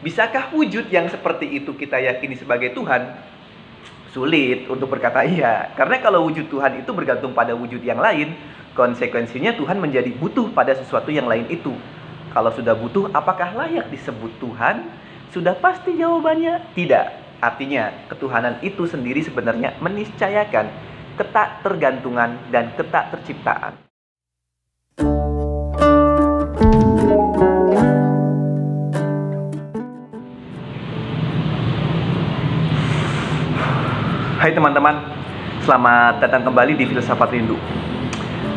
Bisakah wujud yang seperti itu kita yakini sebagai Tuhan? Sulit untuk berkata iya. Karena kalau wujud Tuhan itu bergantung pada wujud yang lain, konsekuensinya Tuhan menjadi butuh pada sesuatu yang lain itu. Kalau sudah butuh, apakah layak disebut Tuhan? Sudah pasti jawabannya tidak. Artinya, ketuhanan itu sendiri sebenarnya meniscayakan ketaktergantungan dan ketakterciptaan. Hai teman-teman, selamat datang kembali di Filsafat Rindu.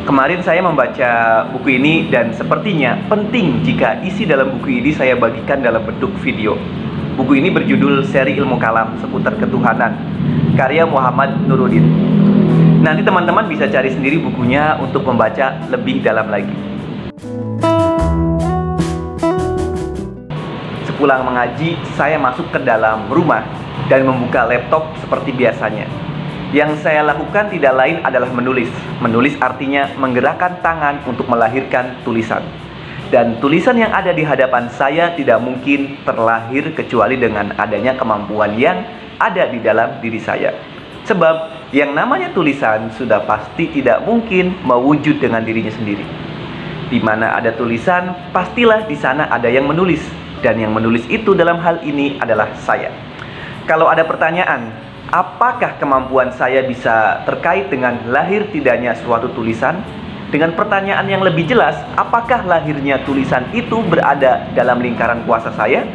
Kemarin saya membaca buku ini dan sepertinya penting jika isi dalam buku ini saya bagikan dalam bentuk video. Buku ini berjudul Seri Ilmu Kalam Seputar Ketuhanan, karya Muhammad Nuruddin. Nanti teman-teman bisa cari sendiri bukunya untuk membaca lebih dalam lagi. Sepulang mengaji, saya masuk ke dalam rumah dan membuka laptop seperti biasanya. Yang saya lakukan tidak lain adalah menulis. Menulis artinya menggerakkan tangan untuk melahirkan tulisan. Dan tulisan yang ada di hadapan saya tidak mungkin terlahir kecuali dengan adanya kemampuan yang ada di dalam diri saya. Sebab yang namanya tulisan sudah pasti tidak mungkin mewujud dengan dirinya sendiri. Di mana ada tulisan, pastilah di sana ada yang menulis. Dan yang menulis itu dalam hal ini adalah saya. Kalau ada pertanyaan, apakah kemampuan saya bisa terkait dengan lahir tidaknya suatu tulisan? Dengan pertanyaan yang lebih jelas, apakah lahirnya tulisan itu berada dalam lingkaran kuasa saya?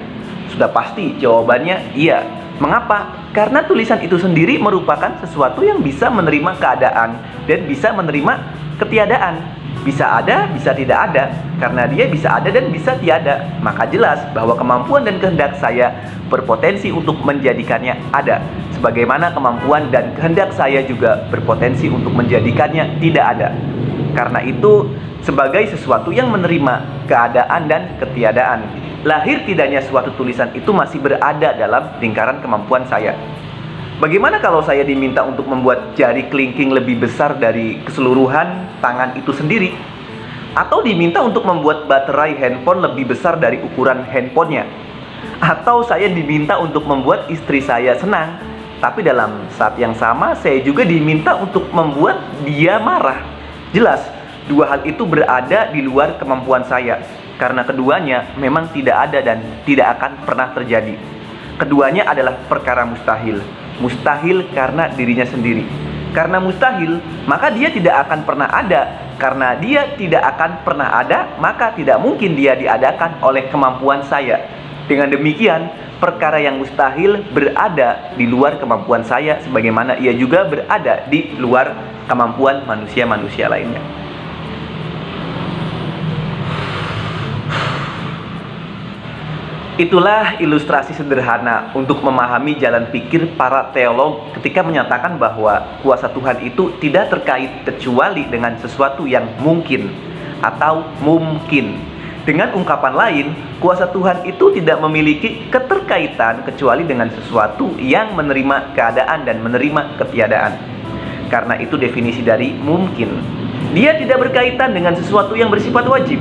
Sudah pasti jawabannya iya. Mengapa? Karena tulisan itu sendiri merupakan sesuatu yang bisa menerima keadaan dan bisa menerima ketiadaan. Bisa ada, bisa tidak ada. Karena dia bisa ada dan bisa tiada, maka jelas bahwa kemampuan dan kehendak saya berpotensi untuk menjadikannya ada. Sebagaimana kemampuan dan kehendak saya juga berpotensi untuk menjadikannya tidak ada. Karena itu, sebagai sesuatu yang menerima keadaan dan ketiadaan, lahir tidaknya suatu tulisan itu masih berada dalam lingkaran kemampuan saya. Bagaimana kalau saya diminta untuk membuat jari kelingking lebih besar dari keseluruhan tangan itu sendiri? Atau diminta untuk membuat baterai handphone lebih besar dari ukuran handphonenya? Atau saya diminta untuk membuat istri saya senang, tapi dalam saat yang sama saya juga diminta untuk membuat dia marah. Jelas, dua hal itu berada di luar kemampuan saya, karena keduanya memang tidak ada dan tidak akan pernah terjadi. Keduanya adalah perkara mustahil. Mustahil karena dirinya sendiri. Karena mustahil, maka dia tidak akan pernah ada. Karena dia tidak akan pernah ada, maka tidak mungkin dia diadakan oleh kemampuan saya. Dengan demikian, perkara yang mustahil berada di luar kemampuan saya, sebagaimana ia juga berada di luar kemampuan manusia-manusia lainnya. Itulah ilustrasi sederhana untuk memahami jalan pikir para teolog ketika menyatakan bahwa kuasa Tuhan itu tidak terkait kecuali dengan sesuatu yang mungkin atau mungkin. Dengan ungkapan lain, kuasa Tuhan itu tidak memiliki keterkaitan kecuali dengan sesuatu yang menerima keadaan dan menerima ketiadaan. Karena itu definisi dari mungkin. Dia tidak berkaitan dengan sesuatu yang bersifat wajib,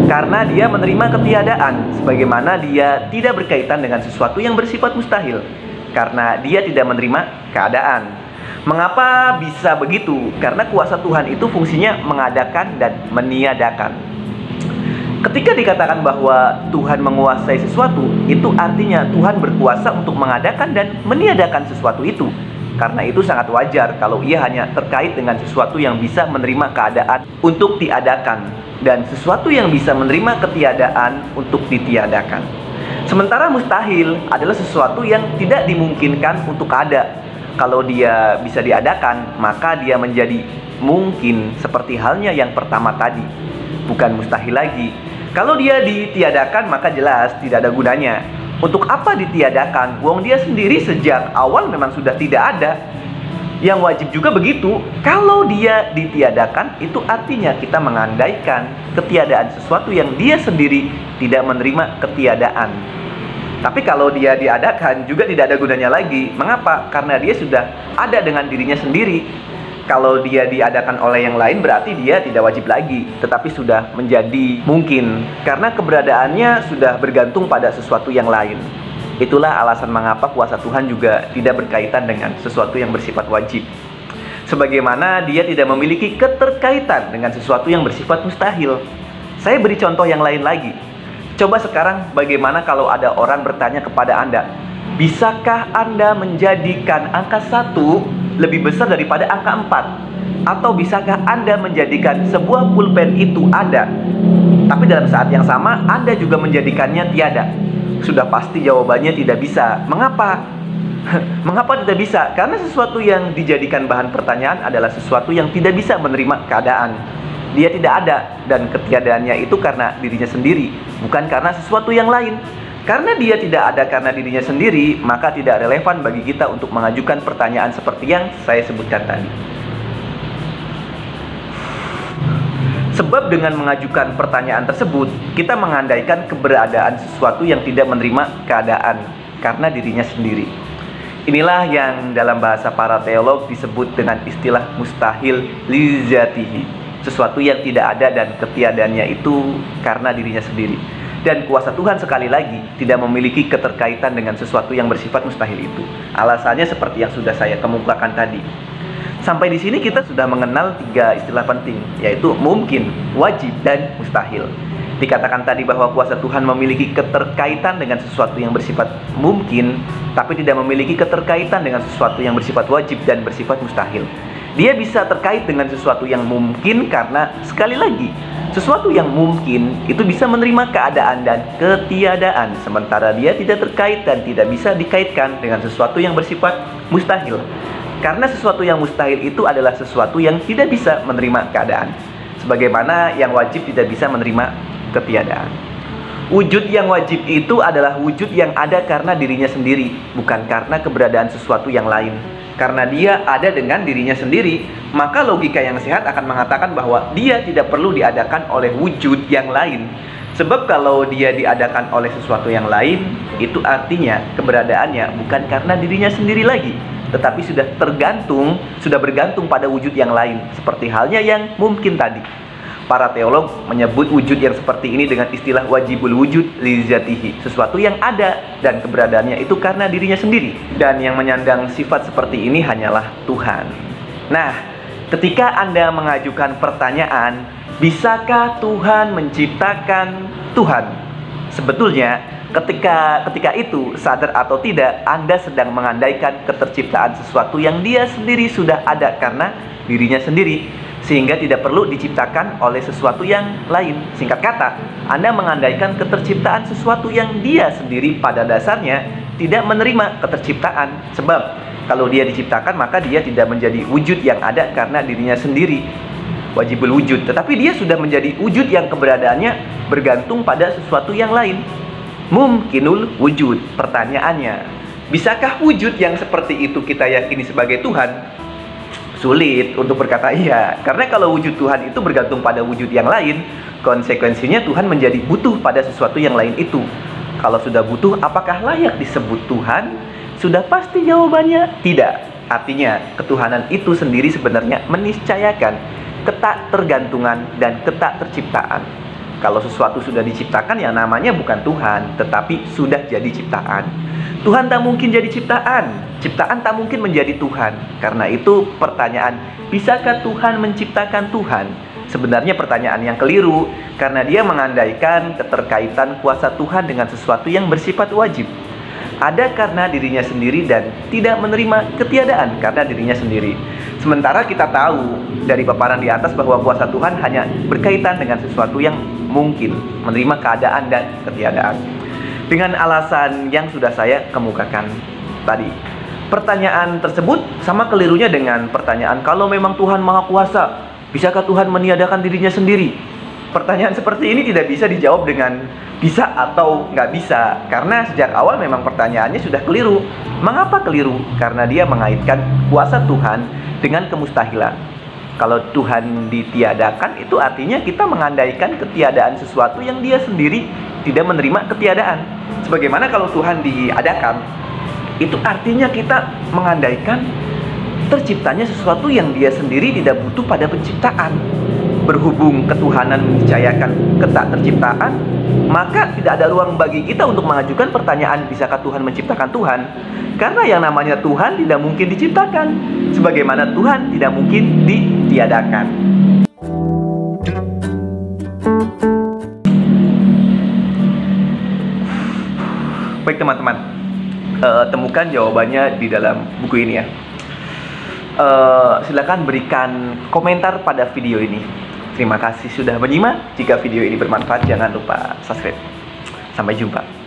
karena dia menerima ketiadaan, sebagaimana dia tidak berkaitan dengan sesuatu yang bersifat mustahil, karena dia tidak menerima keadaan. Mengapa bisa begitu? Karena kuasa Tuhan itu fungsinya mengadakan dan meniadakan. Ketika dikatakan bahwa Tuhan menguasai sesuatu, itu artinya Tuhan berkuasa untuk mengadakan dan meniadakan sesuatu itu. Karena itu sangat wajar kalau ia hanya terkait dengan sesuatu yang bisa menerima keadaan untuk diadakan, dan sesuatu yang bisa menerima ketiadaan untuk ditiadakan. Sementara mustahil adalah sesuatu yang tidak dimungkinkan untuk ada. Kalau dia bisa diadakan, maka dia menjadi mungkin, seperti halnya yang pertama tadi. Bukan mustahil lagi. Kalau dia ditiadakan, maka jelas tidak ada gunanya. Untuk apa ditiadakan? Wong dia sendiri sejak awal memang sudah tidak ada. Yang wajib juga begitu. Kalau dia ditiadakan, itu artinya kita mengandaikan ketiadaan sesuatu yang dia sendiri tidak menerima ketiadaan. Tapi kalau dia diadakan juga tidak ada gunanya lagi. Mengapa? Karena dia sudah ada dengan dirinya sendiri. Kalau dia diadakan oleh yang lain berarti dia tidak wajib lagi, tetapi sudah menjadi mungkin karena keberadaannya sudah bergantung pada sesuatu yang lain. Itulah alasan mengapa kuasa Tuhan juga tidak berkaitan dengan sesuatu yang bersifat wajib. Sebagaimana dia tidak memiliki keterkaitan dengan sesuatu yang bersifat mustahil. Saya beri contoh yang lain lagi. Coba sekarang bagaimana kalau ada orang bertanya kepada Anda, bisakah Anda menjadikan angka 1 lebih besar daripada angka 4? Atau bisakah Anda menjadikan sebuah pulpen itu ada, tapi dalam saat yang sama Anda juga menjadikannya tiada? Sudah pasti jawabannya tidak bisa. Mengapa? Mengapa tidak bisa? Karena sesuatu yang dijadikan bahan pertanyaan adalah sesuatu yang tidak bisa menerima keadaan. Dia tidak ada, dan ketiadaannya itu karena dirinya sendiri, bukan karena sesuatu yang lain. Karena dia tidak ada karena dirinya sendiri, maka tidak relevan bagi kita untuk mengajukan pertanyaan seperti yang saya sebutkan tadi. Sebab dengan mengajukan pertanyaan tersebut, kita mengandaikan keberadaan sesuatu yang tidak menerima keadaan karena dirinya sendiri. Inilah yang dalam bahasa para teolog disebut dengan istilah mustahil lizatihi. Sesuatu yang tidak ada dan ketiadaannya itu karena dirinya sendiri. Dan kuasa Tuhan sekali lagi tidak memiliki keterkaitan dengan sesuatu yang bersifat mustahil itu. Alasannya seperti yang sudah saya kemukakan tadi. Sampai di sini kita sudah mengenal 3 istilah penting, yaitu mungkin, wajib, dan mustahil. Dikatakan tadi bahwa kuasa Tuhan memiliki keterkaitan dengan sesuatu yang bersifat mungkin, tapi tidak memiliki keterkaitan dengan sesuatu yang bersifat wajib dan bersifat mustahil. Dia bisa terkait dengan sesuatu yang mungkin karena, sekali lagi, sesuatu yang mungkin itu bisa menerima keadaan dan ketiadaan, sementara dia tidak terkait dan tidak bisa dikaitkan dengan sesuatu yang bersifat mustahil. Karena sesuatu yang mustahil itu adalah sesuatu yang tidak bisa menerima keadaan, sebagaimana yang wajib tidak bisa menerima ketiadaan. Wujud yang wajib itu adalah wujud yang ada karena dirinya sendiri, bukan karena keberadaan sesuatu yang lain. Karena dia ada dengan dirinya sendiri, maka logika yang sehat akan mengatakan bahwa dia tidak perlu diadakan oleh wujud yang lain. Sebab kalau dia diadakan oleh sesuatu yang lain, itu artinya keberadaannya bukan karena dirinya sendiri lagi, tetapi sudah bergantung pada wujud yang lain, seperti halnya yang mungkin tadi. Para teolog menyebut wujud yang seperti ini dengan istilah wajibul wujud lizatihi, sesuatu yang ada dan keberadaannya itu karena dirinya sendiri. Dan yang menyandang sifat seperti ini hanyalah Tuhan. Nah, ketika Anda mengajukan pertanyaan, bisakah Tuhan menciptakan Tuhan? Sebetulnya, ketika itu, sadar atau tidak, Anda sedang mengandaikan keterciptaan sesuatu yang dia sendiri sudah ada karena dirinya sendiri, sehingga tidak perlu diciptakan oleh sesuatu yang lain. Singkat kata, Anda mengandaikan keterciptaan sesuatu yang dia sendiri pada dasarnya tidak menerima keterciptaan. Sebab kalau dia diciptakan, maka dia tidak menjadi wujud yang ada karena dirinya sendiri, wajibul wujud. Tetapi dia sudah menjadi wujud yang keberadaannya bergantung pada sesuatu yang lain. Mungkinul wujud. Pertanyaannya, bisakah wujud yang seperti itu kita yakini sebagai Tuhan? Sulit untuk berkata iya, karena kalau wujud Tuhan itu bergantung pada wujud yang lain, konsekuensinya Tuhan menjadi butuh pada sesuatu yang lain itu. Kalau sudah butuh, apakah layak disebut Tuhan? Sudah pasti jawabannya tidak. Artinya, ketuhanan itu sendiri sebenarnya meniscayakan ketaktergantungan dan ketakterciptaan. Kalau sesuatu sudah diciptakan, yang namanya bukan Tuhan, tetapi sudah jadi ciptaan. Tuhan tak mungkin jadi ciptaan. Ciptaan tak mungkin menjadi Tuhan. Karena itu pertanyaan, bisakah Tuhan menciptakan Tuhan? Sebenarnya pertanyaan yang keliru, karena dia mengandaikan keterkaitan kuasa Tuhan dengan sesuatu yang bersifat wajib. Ada karena dirinya sendiri dan tidak menerima ketiadaan karena dirinya sendiri. Sementara kita tahu dari paparan di atas bahwa kuasa Tuhan hanya berkaitan dengan sesuatu yang mungkin, menerima keadaan dan ketiadaan. Dengan alasan yang sudah saya kemukakan tadi. Pertanyaan tersebut sama kelirunya dengan pertanyaan, kalau memang Tuhan Maha Kuasa, bisakah Tuhan meniadakan dirinya sendiri? Pertanyaan seperti ini tidak bisa dijawab dengan bisa atau nggak bisa, karena sejak awal memang pertanyaannya sudah keliru. Mengapa keliru? Karena dia mengaitkan kuasa Tuhan dengan kemustahilan. Kalau Tuhan ditiadakan, itu artinya kita mengandaikan ketiadaan sesuatu yang dia sendiri tidak menerima ketiadaan. Sebagaimana kalau Tuhan diadakan, itu artinya kita mengandaikan terciptanya sesuatu yang dia sendiri tidak butuh pada penciptaan. Berhubung ketuhanan meniscayakan ketak terciptaan, maka tidak ada ruang bagi kita untuk mengajukan pertanyaan bisakah Tuhan menciptakan Tuhan? Karena yang namanya Tuhan tidak mungkin diciptakan, sebagaimana Tuhan tidak mungkin ditiadakan. Baik teman-teman, temukan jawabannya di dalam buku ini ya. Silakan berikan komentar pada video ini. Terima kasih sudah menyimak. Jika video ini bermanfaat, jangan lupa subscribe. Sampai jumpa.